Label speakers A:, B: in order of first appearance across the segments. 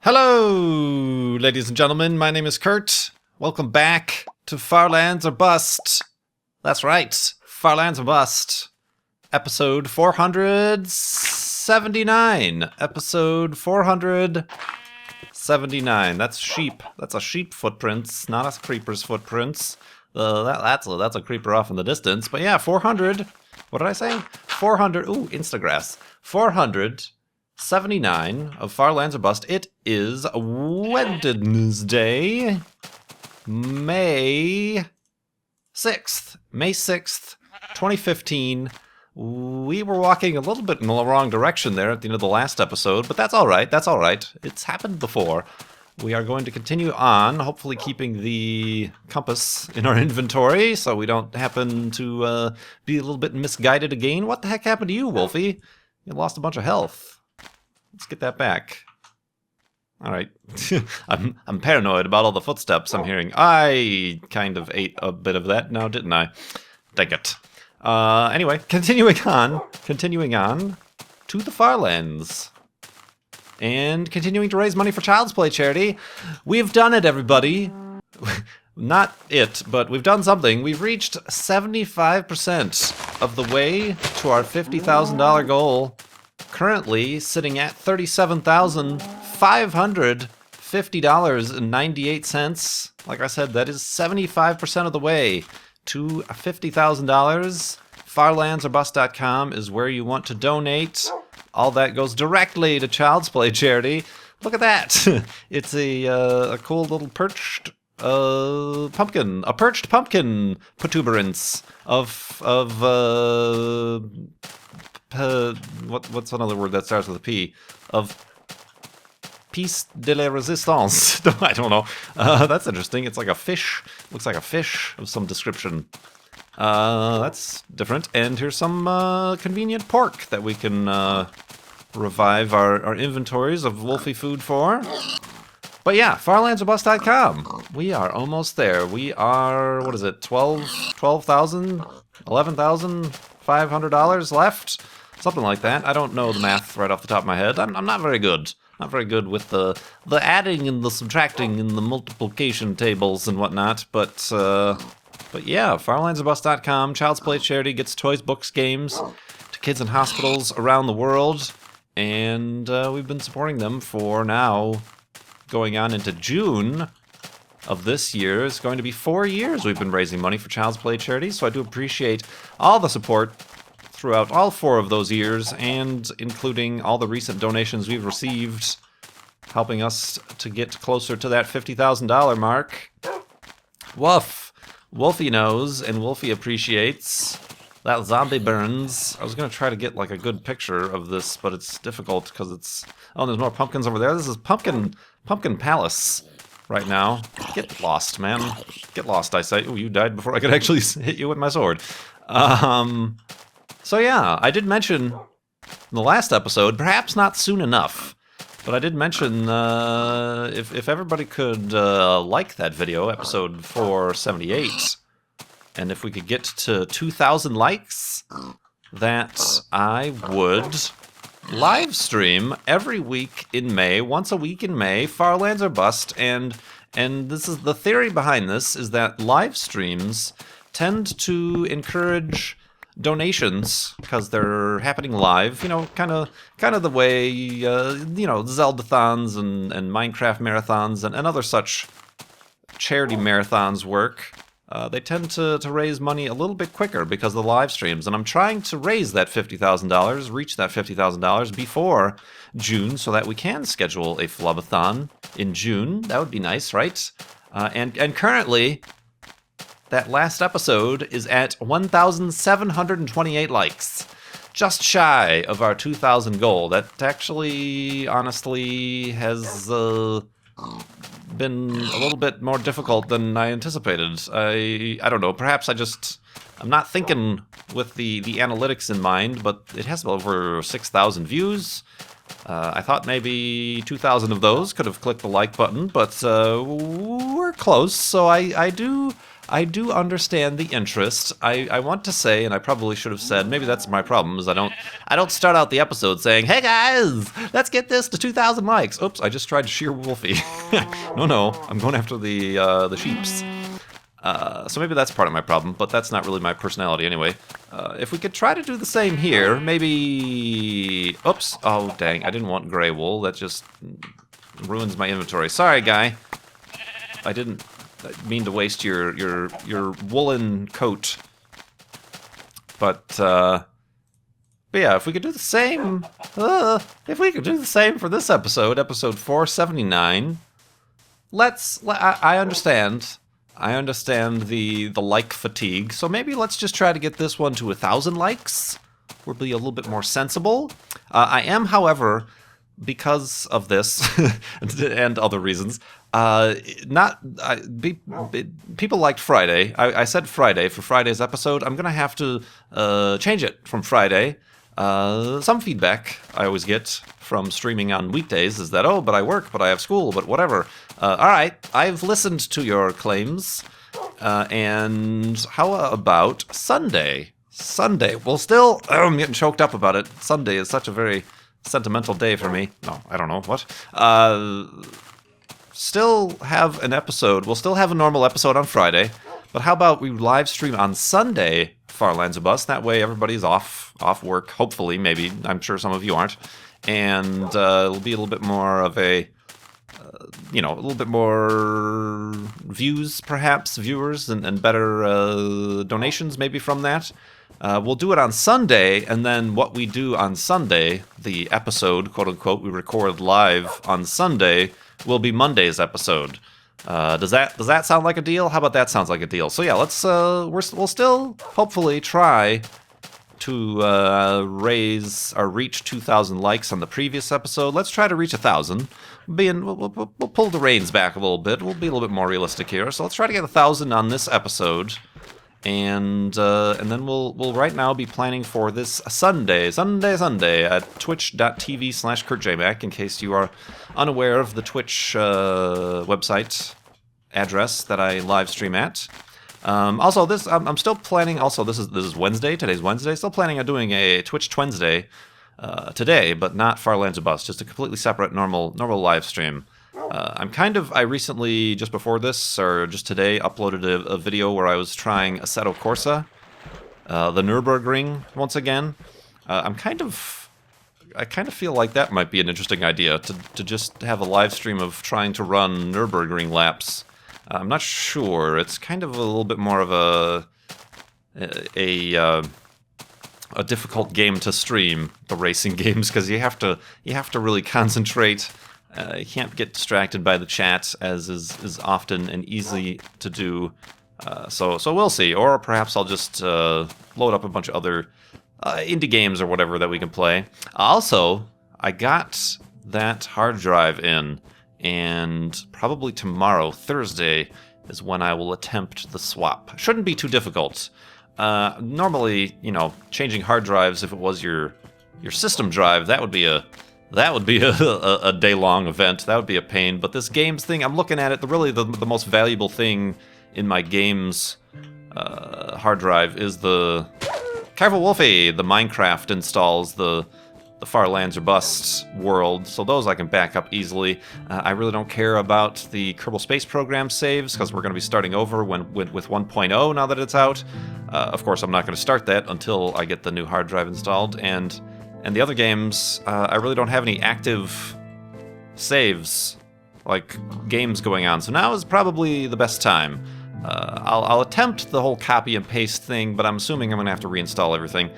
A: Hello, ladies and gentlemen. My name is Kurt. Welcome back to Farlands or Bust. That's right, Farlands or Bust. Episode 479. Episode 479. That's sheep. That's a sheep footprints, not a creeper's footprints. That's a creeper off in the distance. But yeah, 400. What did I say? 400. Ooh, Instagrass. 479 of Farlands or Bust. It is Wednesday, May 6th. May 6th, 2015. We were walking a little bit in the wrong direction there at the end of the last episode, but that's all right. That's all right. It's happened before. We are going to continue on, hopefully keeping the compass in our inventory so we don't happen to be a little bit misguided again. What the heck happened to you, Wolfie? You lost a bunch of health. Let's get that back. All right. I'm paranoid about all the footsteps I'm hearing. I kind of ate a bit of that now, didn't I? Dang it. Anyway, continuing on to the Farlands. And continuing to raise money for Child's Play charity. We've done it, everybody. Not it, but we've done something. We've reached 75% of the way to our $50,000 goal. Currently sitting at $37,550.98. Like I said, that is 75% of the way to $50,000. Farlandsorbust.com is where you want to donate. All that goes directly to Child's Play charity. Look at that. It's a cool little perched pumpkin. A perched pumpkin protuberance of what's another word that starts with a P? Of piece de la resistance. I don't know. That's interesting. It's like a fish. Looks like a fish of some description. That's different. And here's some convenient pork that we can revive our inventories of Wolfie food for. But yeah, farlandsorbust.com. We are almost there. We are, what is it, $12,000? $11,500 left? Something like that. I don't know the math right off the top of my head. I'm not very good. Not very good with the adding and the subtracting and the multiplication tables and whatnot. But yeah, farlandsorbust.com. Child's Play charity gets toys, books, games to kids in hospitals around the world. And we've been supporting them for now going on into June of this year. It's going to be 4 years we've been raising money for Child's Play charity. So I do appreciate all the support throughout all 4 of those years, and including all the recent donations we've received, helping us to get closer to that $50,000 mark. Woof! Wolfie knows, and Wolfie appreciates. That zombie burns. I was going to try to get like a good picture of this, but it's difficult because it's... Oh, there's more pumpkins over there. This is Pumpkin Palace right now. Get lost, man. Get lost, I say. Oh, you died before I could actually hit you with my sword. So yeah, I did mention in the last episode, perhaps not soon enough, but I did mention if everybody could like that video, episode 478, and if we could get to 2,000 likes, that I would live stream every week in May, once a week in May, Farlands or Bust, and this is the theory behind this, is that live streams tend to encourage donations because they're happening live, you know, kind of the way Zeldathons and Minecraft marathons and other such charity marathons work. They tend to raise money a little bit quicker because of the live streams, and I'm trying to raise that $50,000, reach that $50,000 before June so that we can schedule a Flubathon in June. That would be nice, right? And currently, that last episode is at 1,728 likes. Just shy of our 2,000 goal. That actually, honestly, has been a little bit more difficult than I anticipated. I don't know, perhaps I'm not thinking with the analytics in mind, but it has over 6,000 views. I thought maybe 2,000 of those could have clicked the like button, but we're close, so I do I do understand the interest. I want to say, and I probably should have said, maybe that's my problem, is I don't start out the episode saying, "Hey guys, let's get this to 2,000 likes." Oops, I just tried to shear Wolfie. No, I'm going after the sheeps. So maybe that's part of my problem, but that's not really my personality anyway. If we could try to do the same here, maybe... Oops, oh dang, I didn't want gray wool. That just ruins my inventory. Sorry, guy. I didn't mean to waste your woolen coat. But yeah, if we could do the same... if we could do the same for this episode, episode 479, I understand... I understand the like fatigue, so maybe let's just try to get this one to 1,000 likes. We'll be a little bit more sensible. I am, however, because of this and other reasons, people liked Friday. I said Friday for Friday's episode. I'm gonna have to change it from Friday. Some feedback I always get from streaming on weekdays is that, oh, but I work, but I have school, but whatever. All right, I've listened to your claims, and how about Sunday? Sunday, well, still, I'm getting choked up about it. Sunday is such a very sentimental day for me. No, I don't know, what? Still have an episode. We'll still have a normal episode on Friday, but how about we live stream on Sunday, Far Lands of Bus? That way everybody's off work, hopefully, maybe. I'm sure some of you aren't. And it'll be a little bit more of a... a little bit more views, perhaps, viewers, and better donations maybe from that. We'll do it on Sunday, and then what we do on Sunday, the episode, quote-unquote, we record live on Sunday, will be Monday's episode. Does that sound like a deal? How about that sounds like a deal? So yeah, let's we'll still hopefully try to raise or reach 2,000 likes on the previous episode. Let's try to reach 1,000. We'll pull the reins back a little bit. We'll be a little bit more realistic here. So let's try to get 1,000 on this episode, and then we'll right now be planning for this Sunday at twitch.tv/KurtJMac. In case you are unaware of the Twitch website address that I live stream at. Also, I'm still planning. Also, this is Wednesday. Today's Wednesday. Still planning on doing a Twitch Wednesday today, but not Far Lands of Bus. Just a completely separate normal live stream. I recently, just before this or just today, uploaded a video where I was trying Assetto Corsa, the Nürburgring once again. I kind of feel like that might be an interesting idea to just have a live stream of trying to run Nürburgring laps. I'm not sure. It's kind of a little bit more of a difficult game to stream, the racing games, because you have to really concentrate. You can't get distracted by the chat, as is often and easy to do. So we'll see. Or perhaps I'll just load up a bunch of other indie games or whatever that we can play. Also, I got that hard drive in, and probably tomorrow, Thursday, is when I will attempt the swap. Shouldn't be too difficult. Normally, changing hard drives, if it was your system drive, that would be a day-long event. That would be a pain. But this games thing, I'm looking at it. The most valuable thing in my games hard drive is the... Careful, Wolfie! The Minecraft installs the Far Lands or Bust world, so those I can back up easily. I really don't care about the Kerbal Space Program saves, because we're going to be starting over with 1.0 now that it's out. Of course, I'm not going to start that until I get the new hard drive installed, and the other games, I really don't have any active saves, like games going on, so now is probably the best time. I'll attempt the whole copy and paste thing, but I'm assuming I'm going to have to reinstall everything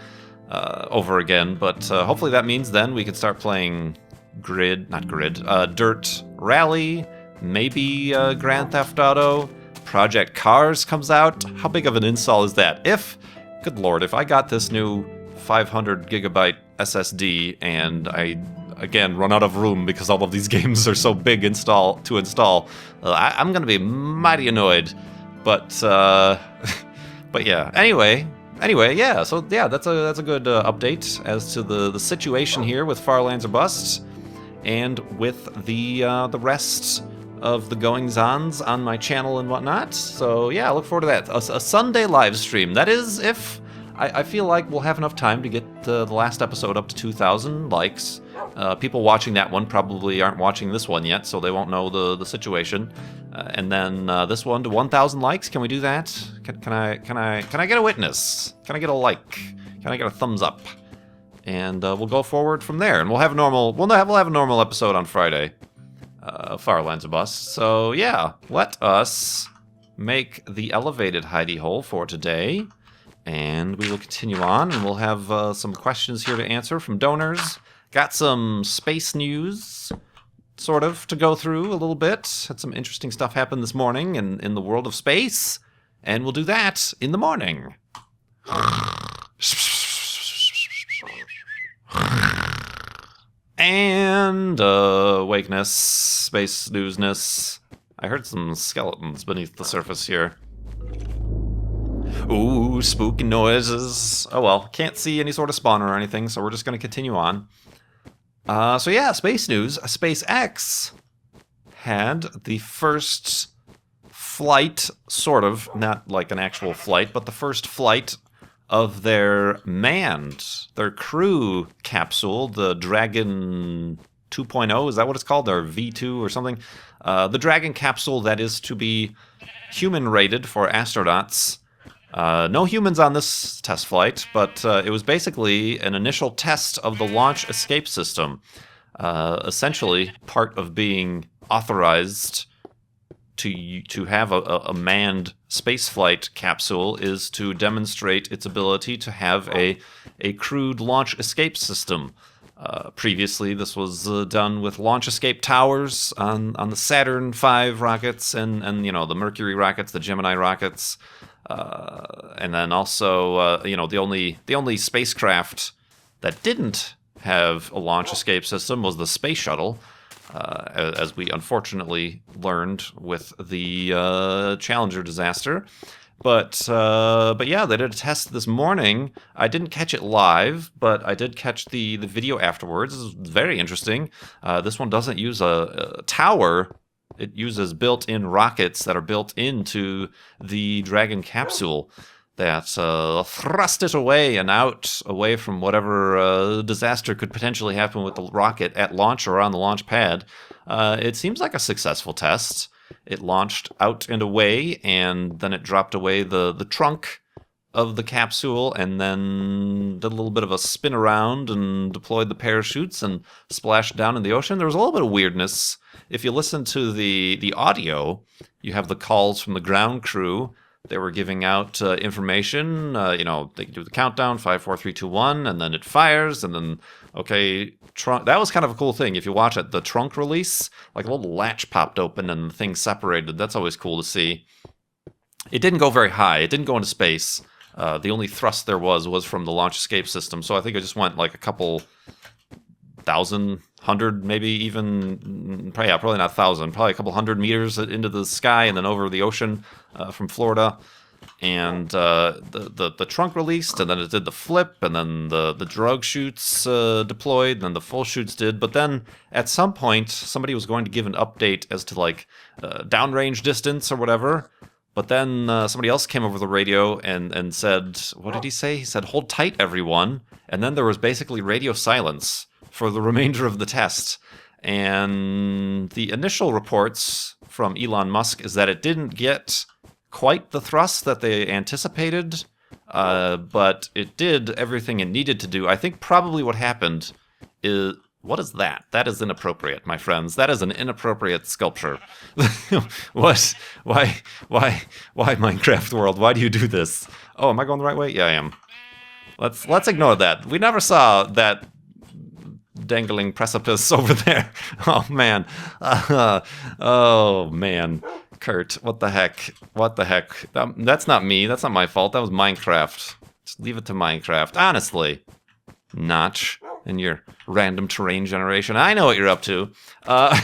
A: over again, but hopefully that means then we can start playing Dirt Rally, maybe Grand Theft Auto, Project Cars comes out. How big of an install is that? Good lord, if I got this new 500 gigabyte SSD and I, again, run out of room because all of these games are so big to install, I'm going to be mighty annoyed, but yeah, Anyway, yeah. So yeah, that's a good update as to the situation here with Far Lands or Bust, and with the rest of the goings-ons on my channel and whatnot. So yeah, I look forward to that. A Sunday live stream. That is if I feel like we'll have enough time to get the last episode up to 2,000 likes. People watching that one probably aren't watching this one yet, so they won't know the situation. And then this one to 1,000 likes. Can we do that? Can I get a witness? Can I get a like? Can I get a thumbs up? And we'll go forward from there. And we'll have a normal. We'll have a normal episode on Friday. Farlands Bus. So yeah, let us make the elevated hidey hole for today. And we will continue on, and we'll have some questions here to answer from donors. Got some space news, sort of, to go through a little bit. Had some interesting stuff happen this morning in the world of space, and we'll do that in the morning. And awakeness, space newsness. I heard some skeletons beneath the surface here. Ooh, spooky noises. Oh well, can't see any sort of spawner or anything, so we're just going to continue on. So yeah, space news. SpaceX had the first flight, sort of, not like an actual flight, but the first flight of their crew capsule, the Dragon 2.0, is that what it's called? Or V2 or something? The Dragon capsule that is to be human-rated for astronauts. No humans on this test flight, but it was basically an initial test of the launch escape system. Essentially, part of being authorized to have a manned spaceflight capsule is to demonstrate its ability to have a crewed launch escape system. Previously, this was done with launch escape towers on the Saturn V rockets and the Mercury rockets, the Gemini rockets. And then also, the only spacecraft that didn't have a launch escape system was the space shuttle, as we unfortunately learned with the Challenger disaster. But yeah, they did a test this morning. I didn't catch it live, but I did catch the video afterwards. It was very interesting. This one doesn't use a tower. It uses built-in rockets that are built into the Dragon capsule that thrust it away and out, away from whatever disaster could potentially happen with the rocket at launch or on the launch pad. It seems like a successful test. It launched out and away, and then it dropped away the trunk of the capsule, and then did a little bit of a spin around and deployed the parachutes and splashed down in the ocean. There was a little bit of weirdness. If you listen to the audio, you have the calls from the ground crew. They were giving out information. They do the countdown, 5, 4, 3, 2, 1, and then it fires, and then, okay, trunk. That was kind of a cool thing. If you watch it, the trunk release, like a little latch popped open and the thing separated. That's always cool to see. It didn't go very high. It didn't go into space. The only thrust there was from the launch escape system. So I think it just went like a couple thousand, hundred, maybe even, probably not 1,000, probably a couple hundred meters into the sky and then over the ocean from Florida. And the trunk released, and then it did the flip, and then the drug chutes deployed, and then the full chutes did. But then at some point, somebody was going to give an update as to like downrange distance or whatever. But then somebody else came over the radio and said, what did he say? He said, "Hold tight, everyone." And then there was basically radio silence for the remainder of the test. And the initial reports from Elon Musk is that it didn't get quite the thrust that they anticipated, but it did everything it needed to do. I think probably what happened is... What is that? That is inappropriate, my friends. That is an inappropriate sculpture. What? Why, Minecraft world? Why do you do this? Oh, am I going the right way? Yeah, I am. Let's ignore that. We never saw that dangling precipice over there. Oh, man. Oh, man. Kurt, what the heck? What the heck? That's not me. That's not my fault. That was Minecraft. Just leave it to Minecraft. Honestly. Notch. In your random terrain generation. I know what you're up to. So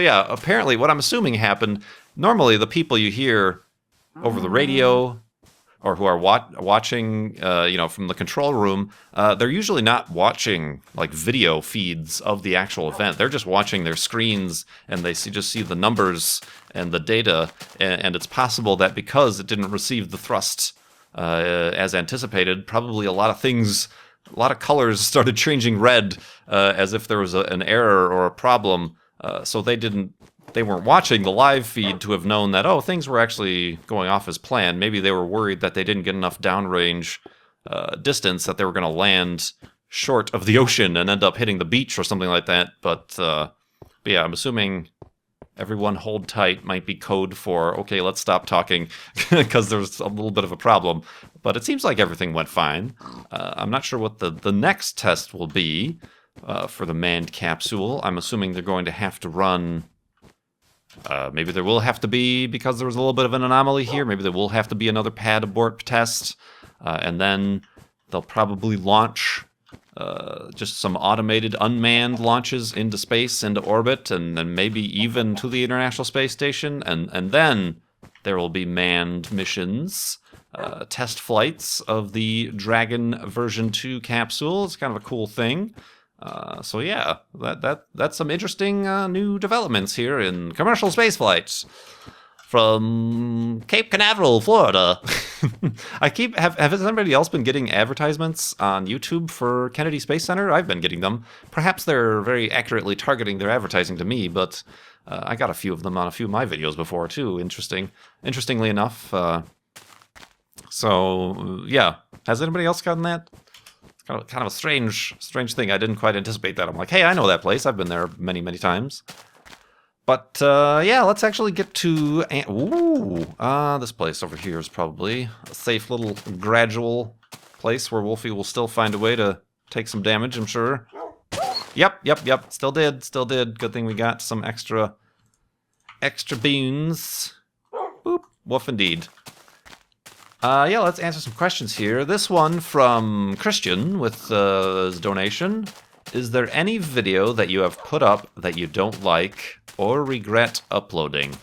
A: yeah, apparently what I'm assuming happened, normally the people you hear over the radio or who are watching, from the control room, they're usually not watching like video feeds of the actual event. They're just watching their screens, and they just see the numbers and the data. And it's possible that because it didn't receive the thrust as anticipated, probably a lot of colors started changing red, as if there was an error or a problem. So they weren't watching the live feed to have known that, things were actually going off as planned. Maybe they were worried that they didn't get enough downrange distance, that they were going to land short of the ocean and end up hitting the beach or something like that. But yeah, I'm assuming everyone hold tight might be code for, okay, let's stop talking, because there's a little bit of a problem. But it seems like everything went fine. I'm not sure what the next test will be for the manned capsule. I'm assuming they're going to have to run... maybe there will have to be, because there was a little bit of an anomaly here, maybe there will have to be another pad abort test, and then they'll probably launch just some automated unmanned launches into space, into orbit, and then maybe even to the International Space Station, and then there will be manned missions, test flights of the Dragon version 2 capsule. It's kind of a cool thing. So yeah, that's some interesting new developments here in commercial spaceflights from Cape Canaveral, Florida. Has anybody else been getting advertisements on YouTube for Kennedy Space Center? I've been getting them. Perhaps they're very accurately targeting their advertising to me, but I got a few of them on a few of my videos before too. Interestingly enough. So yeah, has anybody else gotten that? Kind of a strange thing. I didn't quite anticipate that. I'm like, hey, I know that place. I've been there many, many times. But yeah, let's actually get to... this place over here is probably a safe little gradual place where Wolfie will still find a way to take some damage, I'm sure. Yep. Still did. Good thing we got some extra beans. Boop. Woof indeed. Yeah, let's answer some questions here. This one from Christian with his donation. Is there any video that you have put up that you don't like or regret uploading?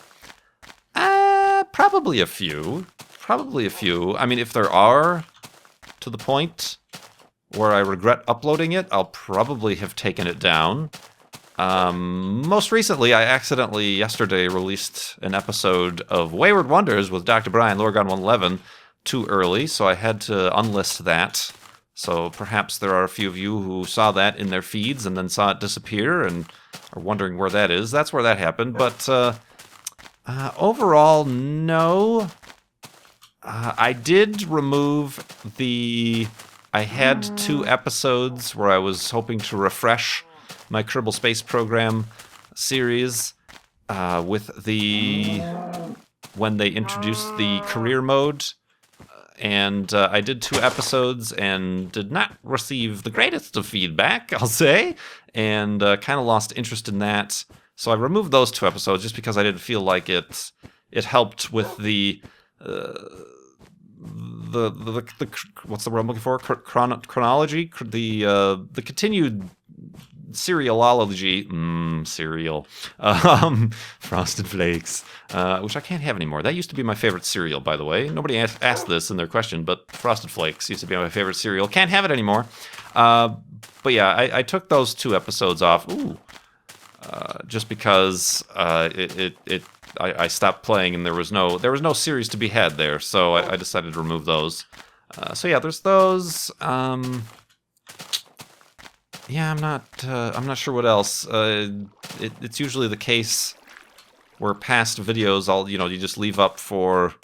A: Probably a few. I mean, if there are to the point where I regret uploading it, I'll probably have taken it down. Most recently, I accidentally yesterday released an episode of Wayward Wonders with Dr. Brian, Lorgon 111, too early, so I had to unlist that. So perhaps there are a few of you who saw that in their feeds and then saw it disappear and are wondering where that is. That's where that happened. But overall, no. I did remove I had 2 episodes where I was hoping to refresh my Kerbal Space Program series with when they introduced the career mode. And I did 2 episodes and did not receive the greatest of feedback, I'll say, and kind of lost interest in that. So I removed those 2 episodes just because I didn't feel like it helped with the what's the word I'm looking for? Chronology, the continued serialology, cereal, Frosted Flakes, which I can't have anymore. That used to be my favorite cereal, by the way. Nobody asked this in their question, but Frosted Flakes used to be my favorite cereal. Can't have it anymore. But yeah, I took those 2 episodes off. Just because I stopped playing and there was no series to be had there, so I decided to remove those. So yeah, there's those. Yeah, I'm not sure what else. It's usually the case where past videos, you just leave up for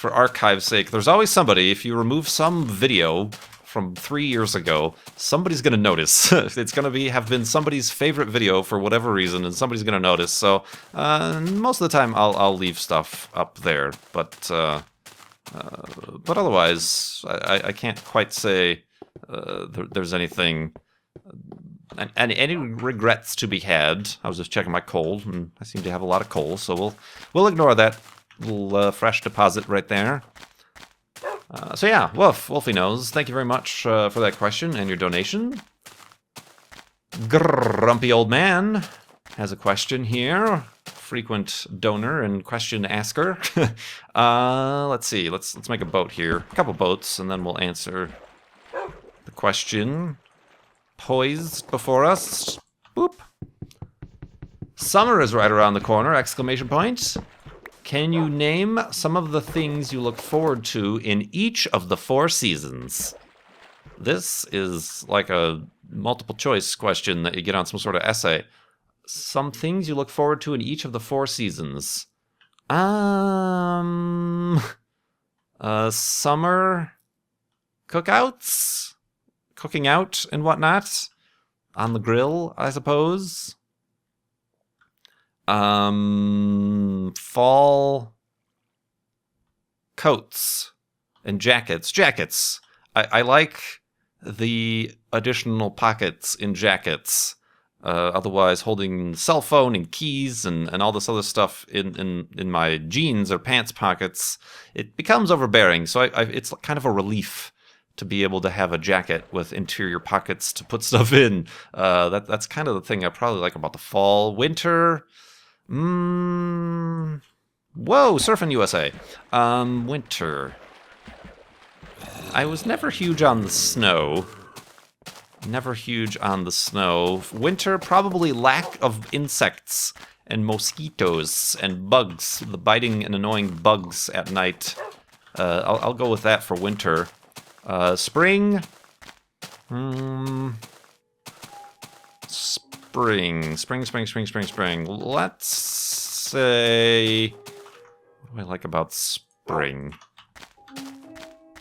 A: archive's sake. There's always somebody. If you remove some video from 3 years ago, somebody's gonna notice. It's gonna have been somebody's favorite video for whatever reason, and somebody's gonna notice. So most of the time, I'll leave stuff up there. But otherwise, I can't quite say there's anything. Any regrets to be had. I was just checking my coal, and I seem to have a lot of coal, so we'll ignore that little fresh deposit right there. So yeah, Wolfie knows. Thank you very much for that question and your donation. Grumpy Old Man has a question here frequent donor and question asker. Let's see. Let's make a boat here. A couple boats, and then we'll answer the question poised before us. Boop. Summer is right around the corner! Exclamation point. Can you name some of the things you look forward to in each of the 4 seasons? This is like a multiple choice question that you get on some sort of essay. Some things you look forward to in each of the 4 seasons. Summer cookouts? Cooking out and whatnot? On the grill, I suppose. Fall coats and jackets. Jackets. I like the additional pockets in jackets. Otherwise, holding cell phone and keys and all this other stuff in my jeans or pants pockets, it becomes overbearing. So it's kind of a relief to be able to have a jacket with interior pockets to put stuff in. That's kind of the thing I probably like about the fall. Winter. Whoa, Surfing USA. Winter. I was never huge on the snow. Never huge on the snow. Winter, probably lack of insects and mosquitoes and bugs. The biting and annoying bugs at night. I'll go with that for winter. Spring. Spring. Let's say... What do I like about spring?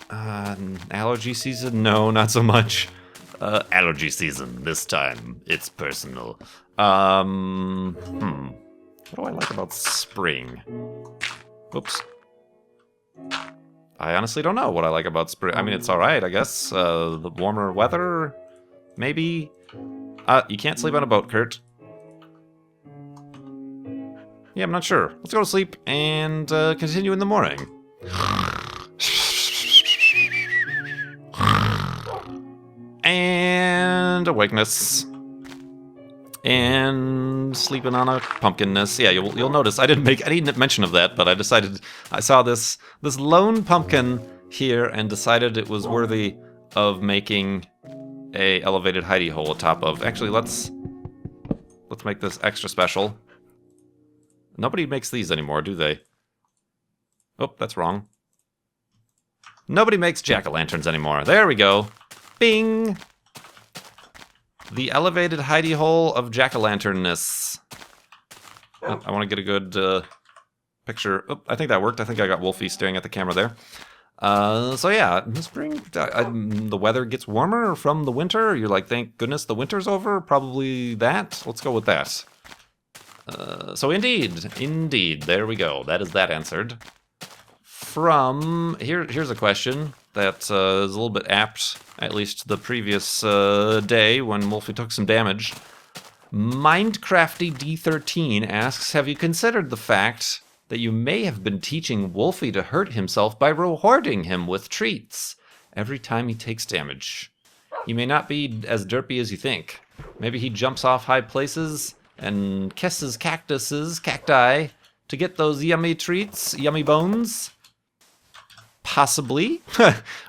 A: Allergy season? No, not so much. Allergy season. This time, it's personal. What do I like about spring? Whoops. I honestly don't know what I like about spring. I mean, it's alright, I guess. The warmer weather, maybe. You can't sleep on a boat, Kurt. Yeah, I'm not sure. Let's go to sleep and continue in the morning. And awakeness. And sleeping on a pumpkinness. Yeah, you'll notice I didn't mention of that, but I saw this lone pumpkin here and decided it was worthy of making a elevated hidey hole atop of. Actually, let's make this extra special. Nobody makes these anymore, do they? Oh, that's wrong. Nobody makes jack-o'-lanterns anymore. There we go. Bing! The elevated hidey hole of jack-o'-lanternness. Oh, I want to get a good picture. Oh, I think that worked. I think I got Wolfie staring at the camera there. So yeah, in the spring, the weather gets warmer from the winter. You're like, thank goodness the winter's over. Probably that. Let's go with that. So indeed, there we go. That is that answered. Here's a question that is a little bit apt, at least the previous day when Wolfie took some damage. Mindcrafty D13 asks, have you considered the fact that you may have been teaching Wolfie to hurt himself by rewarding him with treats every time he takes damage? He may not be as derpy as you think. Maybe he jumps off high places and kisses cacti, to get those yummy treats, yummy bones. Possibly,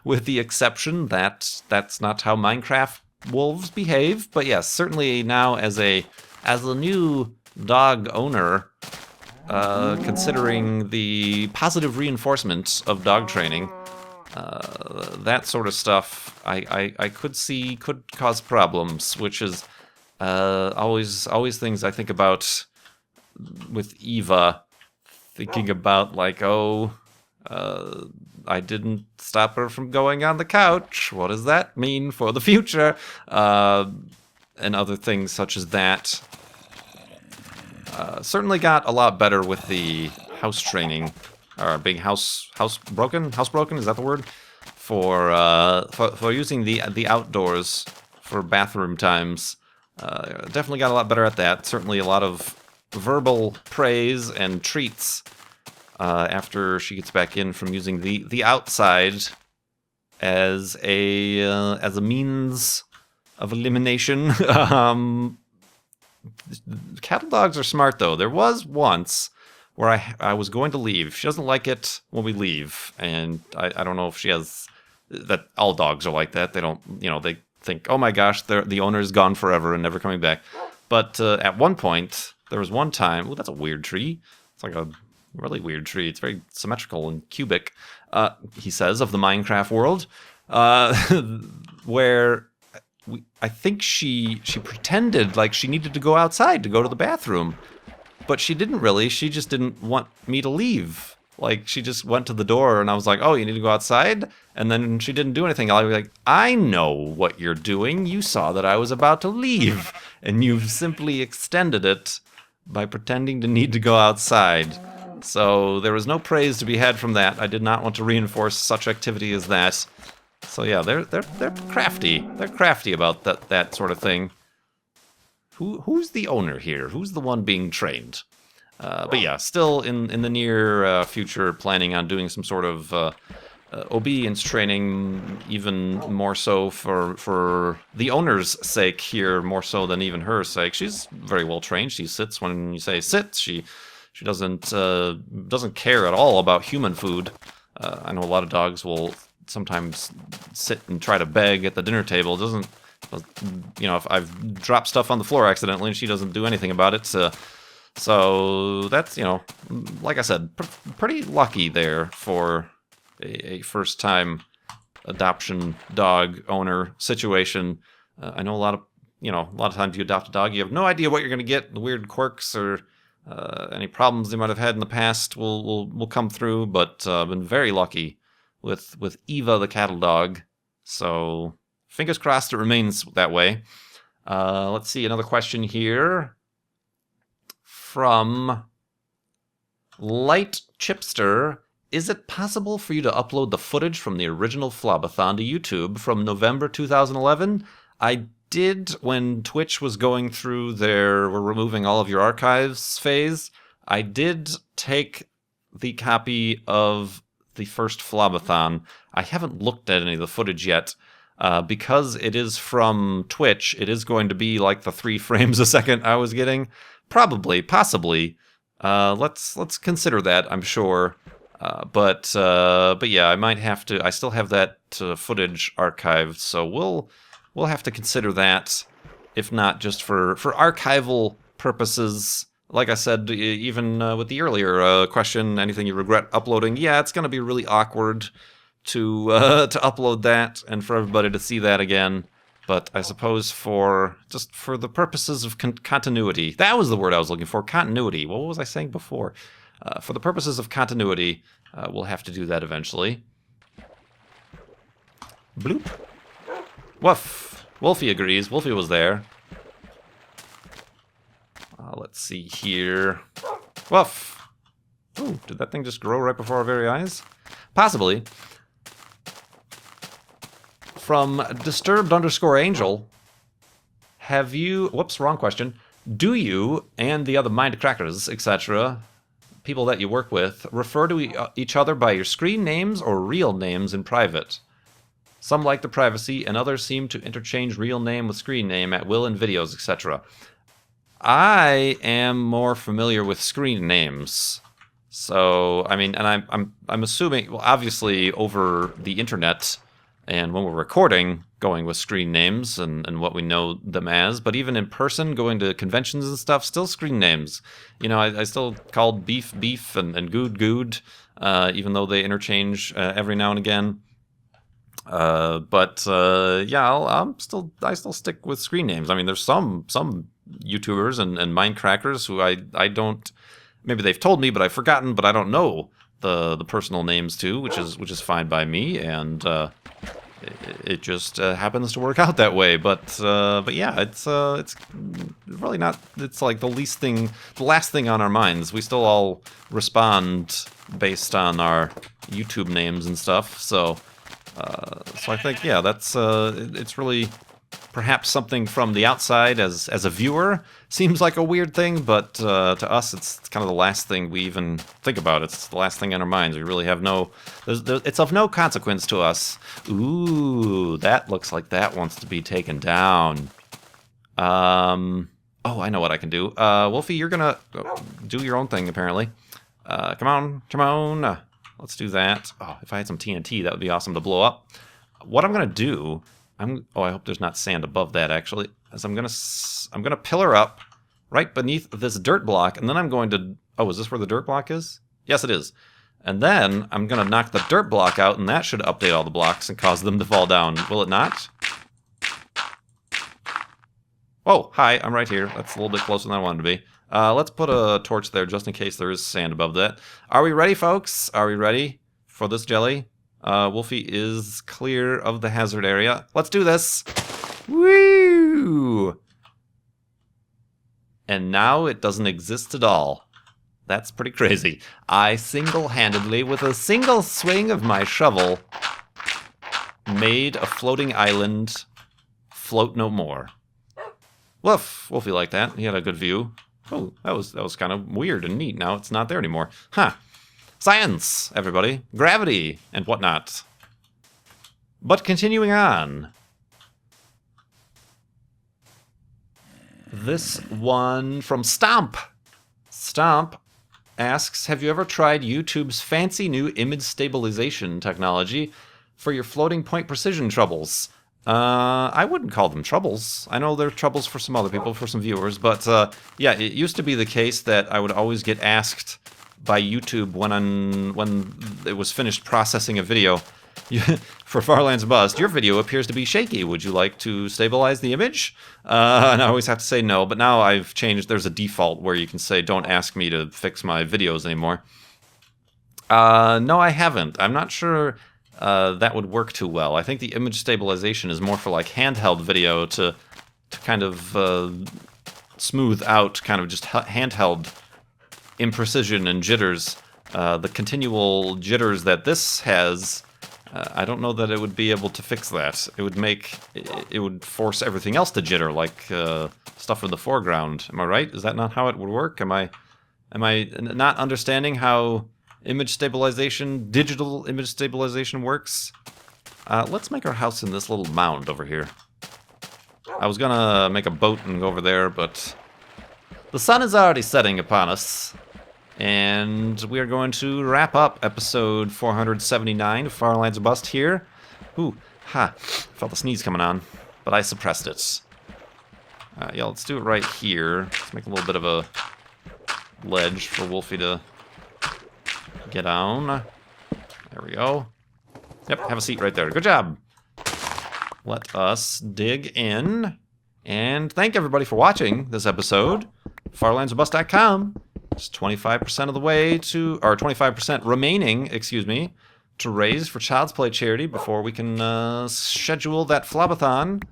A: with the exception that that's not how Minecraft wolves behave. But yes, certainly now as a new dog owner, considering the positive reinforcement of dog training, that sort of stuff I could see could cause problems, which is always things I think about with Eva, thinking about like, I didn't stop her from going on the couch. What does that mean for the future? And other things such as that. Certainly got a lot better with the house training, or being housebroken, is that the word? For using the outdoors for bathroom times. Definitely got a lot better at that. Certainly a lot of verbal praise and treats after she gets back in from using the outside as a means of elimination. Cattle dogs are smart, though. There was once where I was going to leave. She doesn't like it when we leave, and I don't know if she has... That all dogs are like that. They don't, they think, oh my gosh, the owner's gone forever and never coming back. But at one point, there was one time... Oh, that's a weird tree. It's like a really weird tree. It's very symmetrical and cubic, he says, of the Minecraft world, where... I think she pretended like she needed to go outside to go to the bathroom, but she didn't really. She just didn't want me to leave. Like, she just went to the door, and I was like, oh, you need to go outside? And then she didn't do anything. I was like, I know what you're doing. You saw that I was about to leave, and you've simply extended it by pretending to need to go outside. So there was no praise to be had from that. I did not want to reinforce such activity as that. So yeah, they're crafty. They're crafty about that sort of thing. Who's the owner here? Who's the one being trained? But yeah, still in the near future, planning on doing some sort of obedience training, even more so for the owner's sake here, more so than even her sake. She's very well trained. She sits when you say sit. She doesn't care at all about human food. I know a lot of dogs will sometimes sit and try to beg at the dinner table. If I've dropped stuff on the floor accidentally, she doesn't do anything about it. So that's, like I said, pretty lucky there for a first-time adoption dog owner situation. I know a lot of times you adopt a dog, you have no idea what you're going to get. The weird quirks or any problems they might have had in the past will come through, but I've been very lucky with Eva the cattle dog, so fingers crossed it remains that way. Let's see, another question here from Light Chipster. Is it possible for you to upload the footage from the original Flobathon to YouTube from November 2011? I did when Twitch was going through we're removing all of your archives phase. I did take the copy of the first Flobathon. I haven't looked at any of the footage yet. Because it is from Twitch, it is going to be like the 3 frames a second I was getting. Probably, possibly. Let's consider that, I'm sure. But yeah, I might have to. I still have that footage archived, so we'll have to consider that. If not, just for archival purposes. Like I said, even with the earlier question, anything you regret uploading? Yeah, it's going to be really awkward to upload that and for everybody to see that again. But I suppose for the purposes of continuity, that was the word I was looking for, continuity. What was I saying before? For the purposes of continuity, we'll have to do that eventually. Bloop. Woof. Wolfie agrees. Wolfie was there. Let's see here. Woof. Ooh, did that thing just grow right before our very eyes? Possibly. From Disturbed_Angel, have you... Whoops, wrong question. Do you and the other Mindcrackers, etc., people that you work with, refer to each other by your screen names or real names in private? Some like the privacy, and others seem to interchange real name with screen name at will in videos, etc. I am more familiar with screen names. So, I mean, and I'm assuming, well, obviously over the internet... And when we're recording, going with screen names and what we know them as. But even in person, going to conventions and stuff, still screen names. I still called beef and good, even though they interchange every now and again. Yeah, I still stick with screen names. I mean, there's some YouTubers and Mindcrackers who I don't... Maybe they've told me, but I've forgotten, but I don't know the personal names too, which is fine by me, and... It just happens to work out that way, but yeah, it's really not. It's like the last thing on our minds. We still all respond based on our YouTube names and stuff. So I think yeah, that's it's really perhaps something from the outside as a viewer seems like a weird thing, but to us it's kind of the last thing we even think about. It's the last thing on our minds. We really have it's of no consequence to us. Ooh, that looks like that wants to be taken down. Oh, I know what I can do. Wolfie, you're gonna do your own thing, apparently. Come on, come on. Let's do that. Oh, if I had some TNT, that would be awesome to blow up. What I'm gonna do, oh, I hope there's not sand above that, actually. Is I'm gonna pillar up right beneath this dirt block, and then I'm going to, oh, is this where the dirt block is? Yes, it is. And then I'm gonna knock the dirt block out, and that should update all the blocks and cause them to fall down. Will it not? Oh, hi, I'm right here. That's a little bit closer than I wanted to be. Let's put a torch there just in case there is sand above that. Are we ready, folks? Are we ready for this jelly? Wolfie is clear of the hazard area. Let's do this. Woo! And now it doesn't exist at all. That's pretty crazy. I single-handedly, with a single swing of my shovel, made a floating island float no more. Woof! Wolfie liked that. He had a good view. Oh, that was kind of weird and neat. Now it's not there anymore. Huh. Science, everybody. Gravity and whatnot. But continuing on. This one from Stomp. Stomp asks, have you ever tried YouTube's fancy new image stabilization technology for your floating point precision troubles? I wouldn't call them troubles. I know they're troubles for some other people, for some viewers, but yeah, it used to be the case that I would always get asked by YouTube when it was finished processing a video, for Farlands Bust, your video appears to be shaky. Would you like to stabilize the image? And I always have to say no, but now I've changed. There's a default where you can say, don't ask me to fix my videos anymore. No, I haven't. I'm not sure that would work too well. I think the image stabilization is more for like handheld video to kind of smooth out kind of just handheld imprecision and jitters. The continual jitters that this has, I don't know that it would be able to fix that. It would force everything else to jitter, like stuff in the foreground. Am I right? Is that not how it would work? Am I not understanding how image stabilization, digital image stabilization works? Let's make our house in this little mound over here. I was gonna make a boat and go over there, but the sun is already setting upon us. And we are going to wrap up episode 479 of Farlands Bust here. Ooh, ha, felt the sneeze coming on, but I suppressed it. Yeah, let's do it right here. Let's make a little bit of a ledge for Wolfie to get on. There we go. Yep, have a seat right there. Good job. Let us dig in. And thank everybody for watching this episode. FarlandsBust.com. It's 25% of the way to, or 25% remaining, excuse me, to raise for Child's Play charity before we can schedule that Flobathon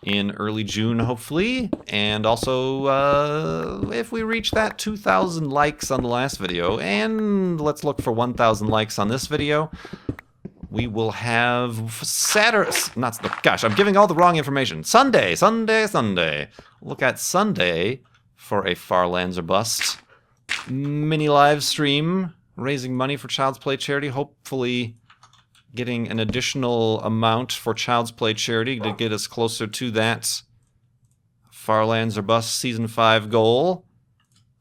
A: in early June, hopefully. And also, if we reach that 2,000 likes on the last video, and let's look for 1,000 likes on this video, we will have Saturday, gosh, I'm giving all the wrong information. Sunday. Look at Sunday for a Farlands or Bust mini live stream, raising money for Child's Play charity, hopefully getting an additional amount for Child's Play charity to get us closer to that Farlands or Bust Season 5 goal.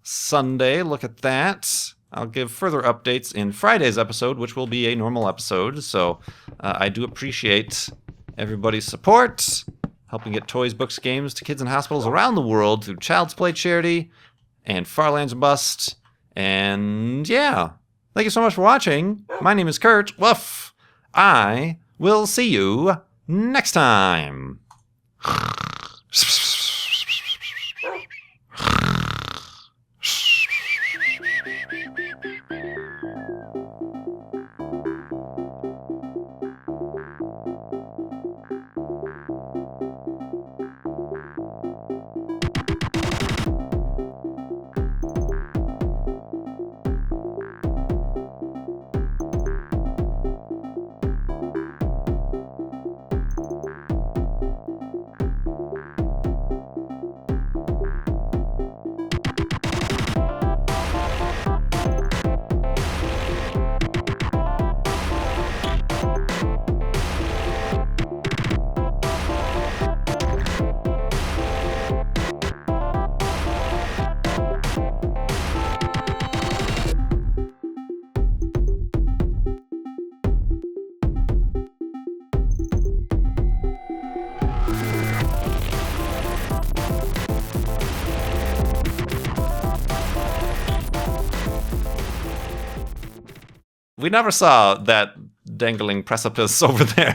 A: Sunday, look at that. I'll give further updates in Friday's episode, which will be a normal episode, so I do appreciate everybody's support, helping get toys, books, games to kids in hospitals around the world through Child's Play charity and Farlands Bust. And yeah, thank you so much for watching. My name is Kurt. Woof. I will see you next time. We never saw that dangling precipice over there.